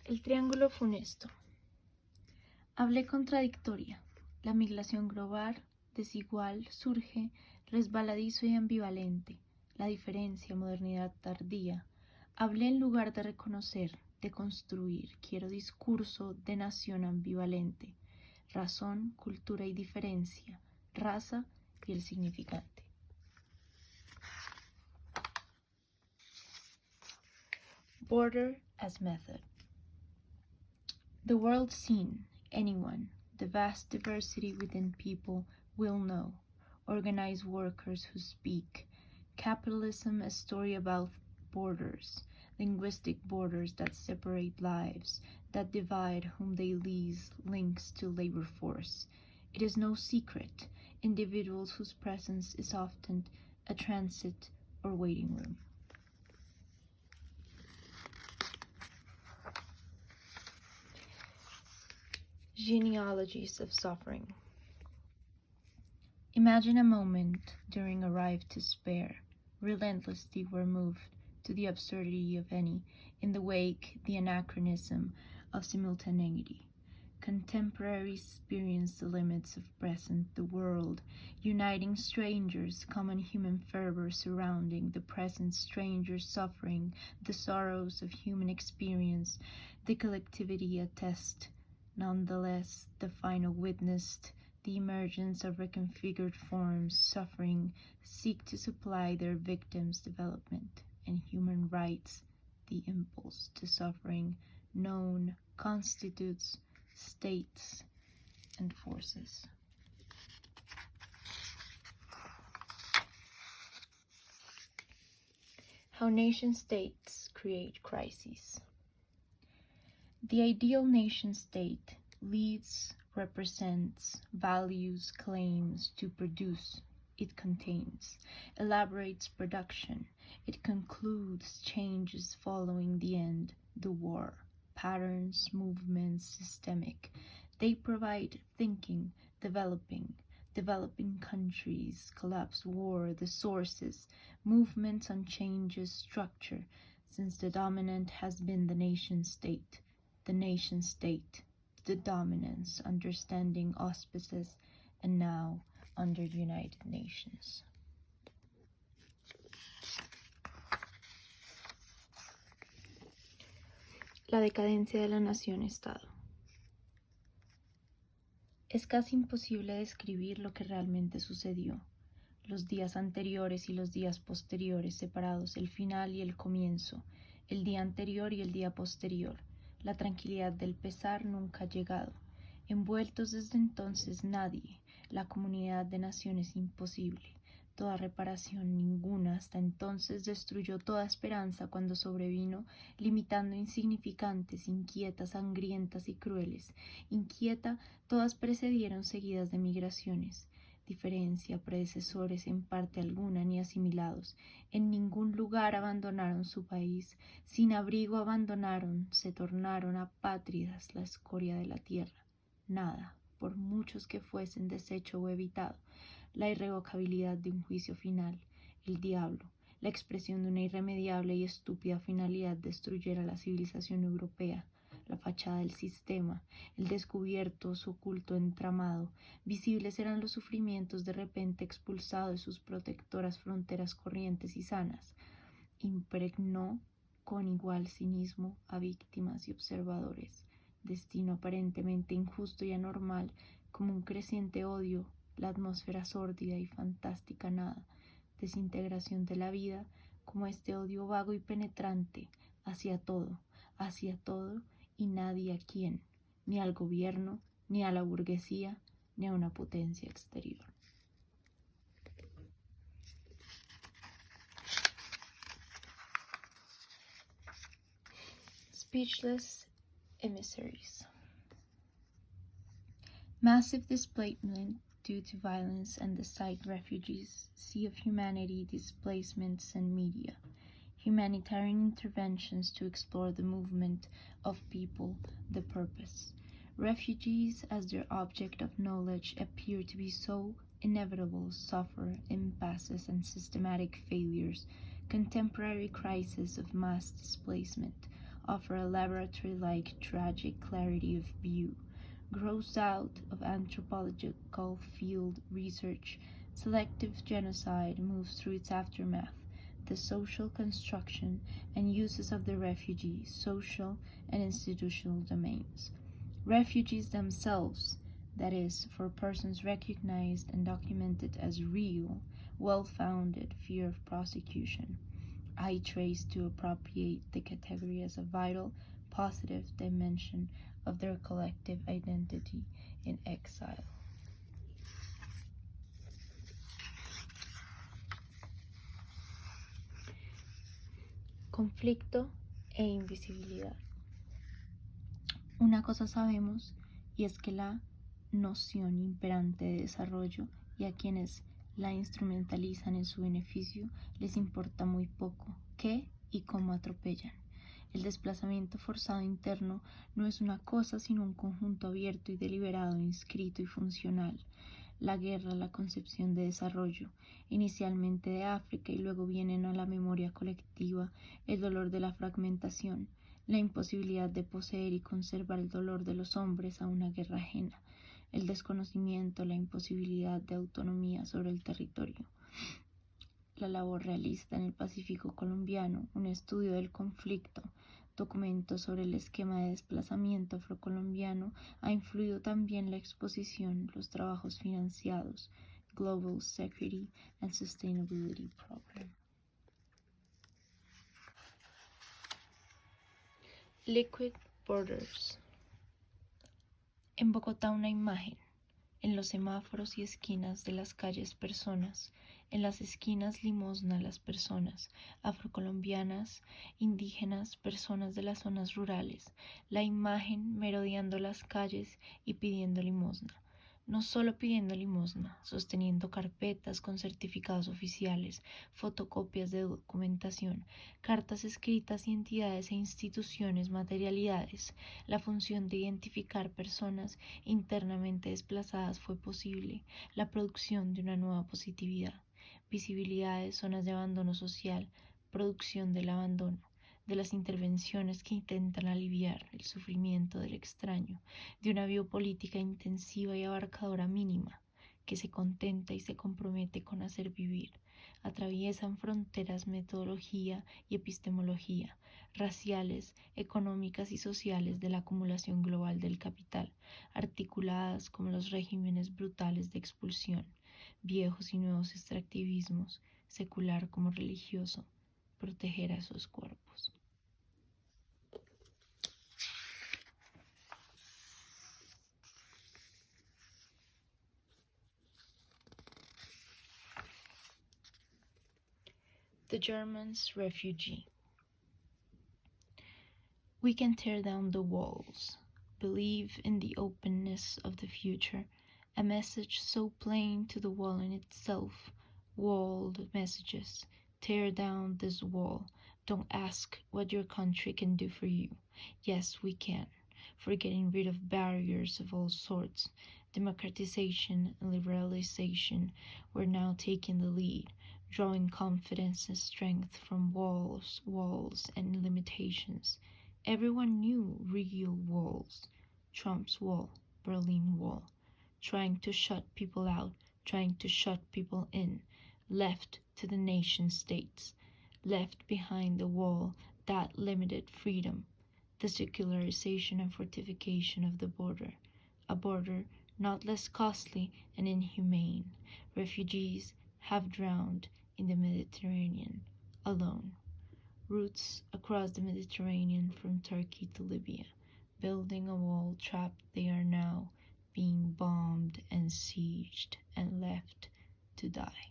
El triángulo funesto. Hablé contradictoria. La migración global, desigual, surge, resbaladizo y ambivalente. La diferencia, modernidad tardía. Hablé en lugar de reconocer, de construir. Quiero discurso de nación ambivalente. Razón, cultura y diferencia. Raza y el significante. Border as method. The world scene, anyone, the vast diversity within people will know. Organized workers who speak. Capitalism, a story about borders, linguistic borders that separate lives, that divide whom they lease, links to labor force. It is no secret, individuals whose presence is often a transit or waiting room. Genealogies of suffering. Imagine a moment during a ride to spare, relentlessly we're moved to the absurdity of any, in the wake, the anachronism of simultaneity. Contemporary experience the limits of present, the world, uniting strangers, common human fervor surrounding the present stranger's suffering, the sorrows of human experience, the collectivity attest. Nonetheless, the final witnessed the emergence of reconfigured forms, suffering, seek to supply their victims' development, and human rights, the impulse to suffering, known, constitutes states and forces. How nation-states create crises. The ideal nation-state leads, represents, values, claims to produce. It contains, elaborates production. It concludes changes following the end, the war, patterns, movements, systemic. They provide thinking, developing countries, collapse, war, the sources, movements on changes, structure, since the dominant has been the nation-state. The nation-state, the dominance, understanding auspices, and now under the United Nations. La decadencia de la nación-estado. Es casi imposible describir lo que realmente sucedió. Los días anteriores y los días posteriores, separados el final y el comienzo, el día anterior y el día posterior. La tranquilidad del pesar nunca ha llegado. Envueltos desde entonces nadie, la comunidad de naciones imposible. Toda reparación, ninguna, hasta entonces destruyó toda esperanza cuando sobrevino, limitando insignificantes, inquietas, sangrientas y crueles. Inquieta, todas precedieron seguidas de migraciones. Diferencia, predecesores en parte alguna ni asimilados. En ningún lugar abandonaron su país, sin abrigo abandonaron, se tornaron apátridas la escoria de la tierra. Nada, por muchos que fuesen desecho o evitado, la irrevocabilidad de un juicio final, el diablo, la expresión de una irremediable y estúpida finalidad destruyera la civilización europea, la fachada del sistema, el descubierto, su oculto entramado. Visibles eran los sufrimientos de repente expulsado de sus protectoras fronteras corrientes y sanas. Impregnó con igual cinismo a víctimas y observadores. Destino aparentemente injusto y anormal, como un creciente odio, la atmósfera sórdida y fantástica nada. Desintegración de la vida, como este odio vago y penetrante, hacia todo, y nadie a quien, ni al gobierno, ni a la burguesía, ni a una potencia exterior. Speechless emissaries. Massive displacement due to violence and the site refugees, sea of humanity, displacements and media. Humanitarian interventions to explore the movement of people, the purpose. Refugees, as their object of knowledge, appear to be so inevitable, suffer impasses and systematic failures, contemporary crisis of mass displacement, offer a laboratory-like tragic clarity of view, grows out of anthropological field research. Selective genocide moves through its aftermath, the social construction and uses of the refugee, social and institutional domains. Refugees themselves, that is, for persons recognized and documented as real, well-founded fear of prosecution. I trace to appropriate the category as a vital, positive dimension of their collective identity in exile. Conflicto e invisibilidad. Una cosa sabemos, y es que la noción imperante de desarrollo y a quienes la instrumentalizan en su beneficio les importa muy poco qué y cómo atropellan. El desplazamiento forzado interno no es una cosa sino un conjunto abierto y deliberado, inscrito y funcional. La guerra, la concepción de desarrollo, inicialmente de África y luego vienen a la memoria colectiva el dolor de la fragmentación, la imposibilidad de poseer y conservar el dolor de los hombres a una guerra ajena, el desconocimiento, la imposibilidad de autonomía sobre el territorio. La labor realista en el Pacífico colombiano, un estudio del conflicto, documentos sobre el esquema de desplazamiento afrocolombiano, ha influido también la exposición, los trabajos financiados, Global Security and Sustainability Program. Liquid Borders. En Bogotá una imagen. En los semáforos y esquinas de las calles personas, en las esquinas limosna las personas, afrocolombianas, indígenas, personas de las zonas rurales, la imagen merodeando las calles y pidiendo limosna. No solo pidiendo limosna, sosteniendo carpetas con certificados oficiales, fotocopias de documentación, cartas escritas y entidades e instituciones, materialidades. La función de identificar personas internamente desplazadas fue posible, la producción de una nueva positividad, visibilidades, zonas de abandono social, producción del abandono, de las intervenciones que intentan aliviar el sufrimiento del extraño, de una biopolítica intensiva y abarcadora mínima, que se contenta y se compromete con hacer vivir. Atraviesan fronteras, metodología y epistemología, raciales, económicas y sociales de la acumulación global del capital, articuladas como los regímenes brutales de expulsión, viejos y nuevos extractivismos, secular como religioso, proteger a esos cuerpos. The German's Refugee. We can tear down the walls, believe in the openness of the future, a message so plain to the wall in itself, walled messages. Tear down this wall. Don't ask what your country can do for you. Yes, we can. For getting rid of barriers of all sorts, democratization and liberalization, we're now taking the lead, drawing confidence and strength from walls and limitations. Everyone knew real walls. Trump's wall, Berlin Wall. Trying to shut people out, trying to shut people in. Left to the nation states. Left behind the wall that limited freedom. The secularization and fortification of the border. A border not less costly and inhumane. Refugees have drowned in the Mediterranean, alone. Routes across the Mediterranean from Turkey to Libya, building a wall trapped they are now, being bombed and sieged and left to die.